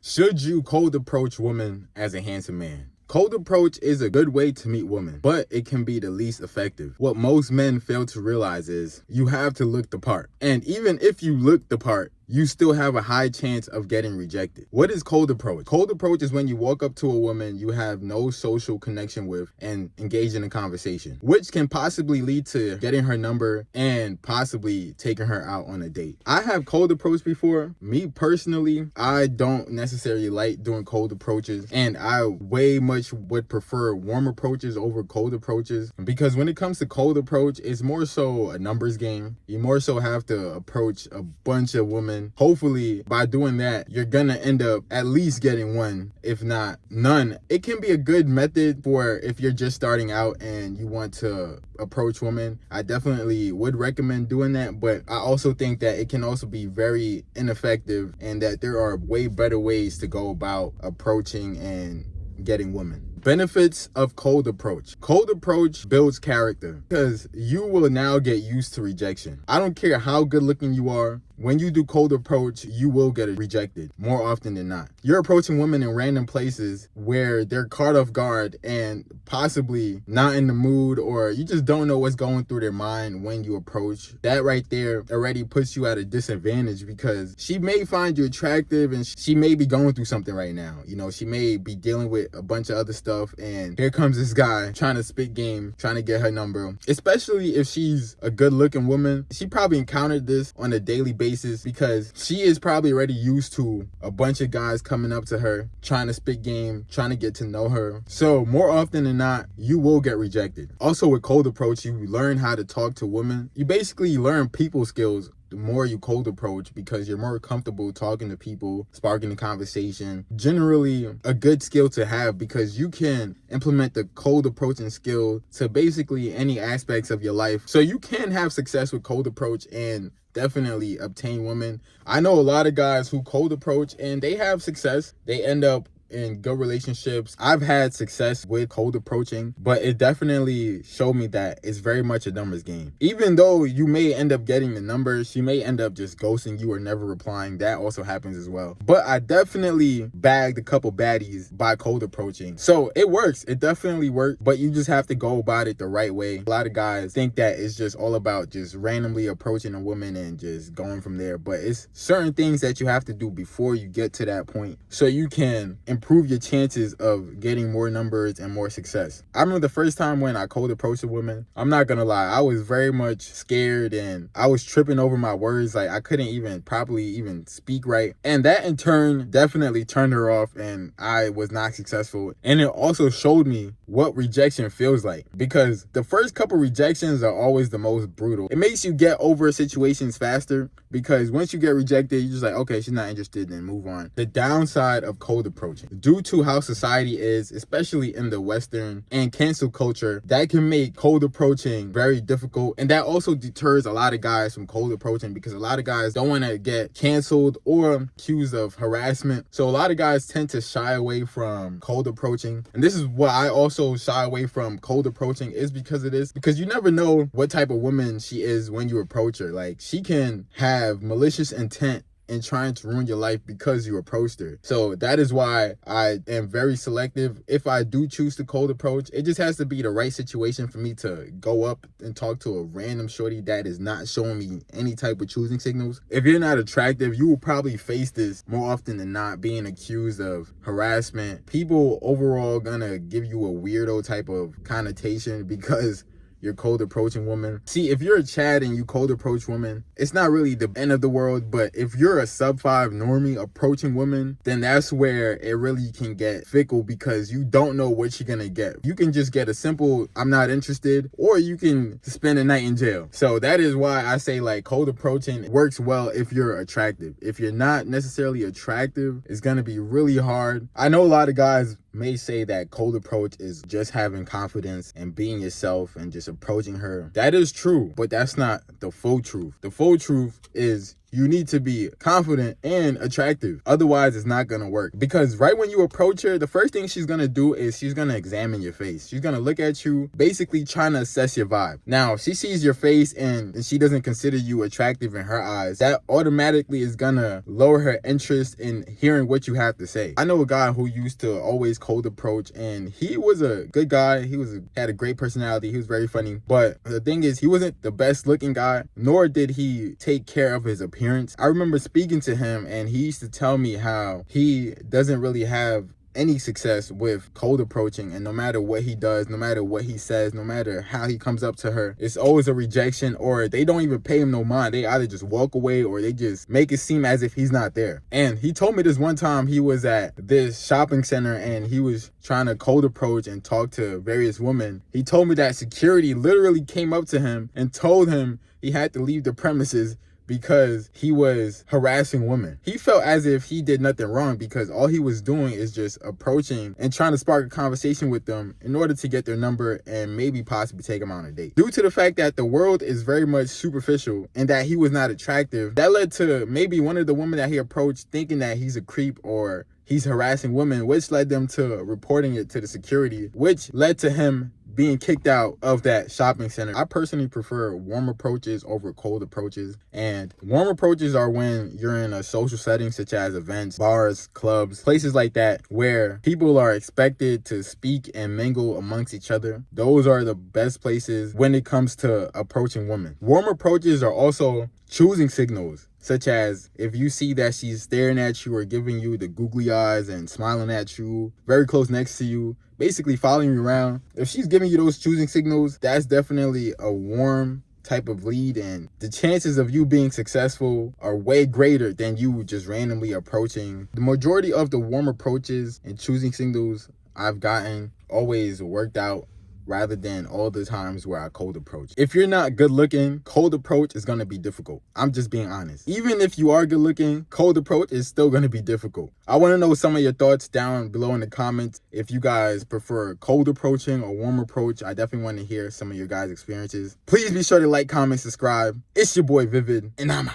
Should you cold approach women as a handsome man? Cold approach is a good way to meet women, but it can be the least effective. What most men fail to realize is you have to look the part. And even if you look the part, you still have a high chance of getting rejected. What is cold approach? Cold approach is when you walk up to a woman you have no social connection with and engage in a conversation, which can possibly lead to getting her number and possibly taking her out on a date. I have cold approach before. Me personally, I don't necessarily like doing cold approaches, and I way much would prefer warm approaches over cold approaches, because when it comes to cold approach, it's more so a numbers game. You more so have to approach a bunch of women. Hopefully by doing that, you're gonna end up at least getting one, if not none. It can be a good method for if you're just starting out and you want to approach women. I definitely would recommend doing that, but I also think that it can also be very ineffective and that there are way better ways to go about approaching and getting women. Benefits of cold approach. Cold approach builds character because you will now get used to rejection. I don't care how good looking you are. When you do cold approach, you will get rejected more often than not. You're approaching women in random places where they're caught off guard and possibly not in the mood, or you just don't know what's going through their mind when you approach. That right there already puts you at a disadvantage, because she may find you attractive and she may be going through something right now. You know, she may be dealing with a bunch of other stuff, and here comes this guy trying to spit game, trying to get her number. Especially if she's a good looking woman. She probably encountered this on a daily basis, because she is probably already used to a bunch of guys coming up to her, trying to spit game, trying to get to know her. So more often than not, you will get rejected. Also with cold approach, you learn how to talk to women. You basically learn people skills the more you cold approach, because you're more comfortable talking to people, sparking a conversation. Generally a good skill to have, because you can implement the cold approaching skill to basically any aspects of your life. So you can have success with cold approach and definitely obtain women. I know a lot of guys who cold approach and they have success. They end up in good relationships. I've had success with cold approaching, but it definitely showed me that it's very much a numbers game. Even though you may end up getting the numbers, she may end up just ghosting you or never replying. That also happens as well. But I definitely bagged a couple baddies by cold approaching. So it works. It definitely works, but you just have to go about it the right way. A lot of guys think that it's just all about just randomly approaching a woman and just going from there, but it's certain things that you have to do before you get to that point so you can improve your chances of getting more numbers and more success. I remember the first time when I cold approached a woman, I'm not gonna lie, I was very much scared and I was tripping over my words. Like I couldn't even properly even speak right. And that in turn definitely turned her off and I was not successful. And it also showed me what rejection feels like, because the first couple rejections are always the most brutal. It makes you get over situations faster, because once you get rejected, you're just like, okay, she's not interested, then move on. The downside of cold approaching, due to how society is, especially in the Western and cancel culture, that can make cold approaching very difficult. And that also deters a lot of guys from cold approaching, because a lot of guys don't want to get canceled or accused of harassment. So a lot of guys tend to shy away from cold approaching. And this is why I also shy away from cold approaching, is because of this. Because you never know what type of woman she is when you approach her. Like she can have malicious intent and trying to ruin your life because you approached her. So that is why I am very selective. If I do choose to cold approach, it just has to be the right situation for me to go up and talk to a random shorty that is not showing me any type of choosing signals. If you're not attractive, you will probably face this more often than not, being accused of harassment. People overall gonna give you a weirdo type of connotation because you're cold approaching women. See, if you're a Chad and you cold approach women, it's not really the end of the world. But if you're a sub 5 normie approaching women, then that's where it really can get fickle, because you don't know what you're gonna get. You can just get a simple "I'm not interested," or you can spend a night in jail. So that is why I say like cold approaching works well if you're attractive. If you're not necessarily attractive, it's gonna be really hard. I know a lot of guys may say that cold approach is just having confidence and being yourself and just approaching her. That is true, but that's not the full truth. The full truth is you need to be confident and attractive. Otherwise, it's not gonna work. Because right when you approach her, the first thing she's gonna do is she's gonna examine your face. She's gonna look at you, basically trying to assess your vibe. Now, if she sees your face and she doesn't consider you attractive in her eyes, that automatically is gonna lower her interest in hearing what you have to say. I know a guy who used to always cold approach, and he was a good guy. He had a great personality. He was very funny. But the thing is, he wasn't the best looking guy, nor did he take care of his appearance. I remember speaking to him, and he used to tell me how he doesn't really have any success with cold approaching, and no matter what he does, no matter what he says, no matter how he comes up to her, it's always a rejection, or they don't even pay him no mind. They either just walk away or they just make it seem as if he's not there. And he told me this one time he was at this shopping center and he was trying to cold approach and talk to various women. He told me that security literally came up to him and told him he had to leave the premises because he was harassing women. He felt as if he did nothing wrong because all he was doing is just approaching and trying to spark a conversation with them in order to get their number and maybe possibly take them on a date. Due to the fact that the world is very much superficial and that he was not attractive, that led to maybe one of the women that he approached thinking that he's a creep or he's harassing women, which led them to reporting it to the security, which led to him being kicked out of that shopping center. I personally prefer warm approaches over cold approaches. And warm approaches are when you're in a social setting such as events, bars, clubs, places like that where people are expected to speak and mingle amongst each other. Those are the best places when it comes to approaching women. Warm approaches are also choosing signals, such as if you see that she's staring at you or giving you the googly eyes and smiling at you, very close next to you, basically following you around. If she's giving you those choosing signals, that's definitely a warm type of lead, and the chances of you being successful are way greater than you just randomly approaching. The majority of the warm approaches and choosing signals I've gotten always worked out, rather than all the times where I cold approach. If you're not good looking, cold approach is gonna be difficult. I'm just being honest. Even if you are good looking, cold approach is still gonna be difficult. I wanna know some of your thoughts down below in the comments. If you guys prefer cold approaching or warm approach, I definitely wanna hear some of your guys' experiences. Please be sure to like, comment, subscribe. It's your boy Vivid, and I'm out.